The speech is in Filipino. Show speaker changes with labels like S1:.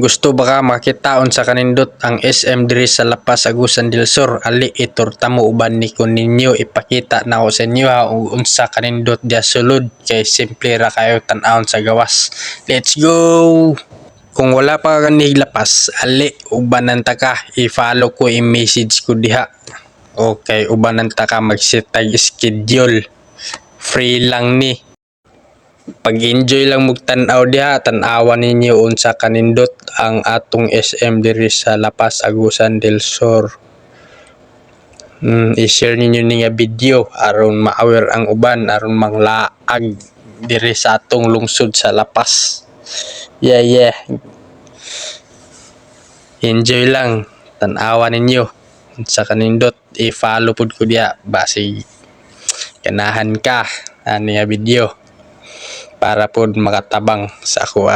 S1: Gusto ba ka makitaon sa kanindot ang SM diri sa Lapas, Agusan del Sur? Ali iturtamo uban ni ko ninyo ipakita na ako sa inyo ha ug unsa kanindot dia sulod kay simple ra kayo tan-awon sa gawas. Let's go. Kung wala pa ka Lapas, ali ubanan ta ka, i-follow ko i-message ko diha. Okay, ubanan ta ka mag-set tag schedule. Free lang ni. Pag-enjoy lang mog tan-aw diha, tan-awan ninyo unsa kanindot ang atong SM diri sa Lapas, Agusan del Sur. I-share ninyo ni nga video aron ma-aware ang uban aron manglaag diri sa atong lungsod sa Lapas. Yeah. Enjoy lang, tan-awan ninyo unsa kanindot, i-follow pud ko diha basi ganahan ka ani nga video para pod makatabang sa ako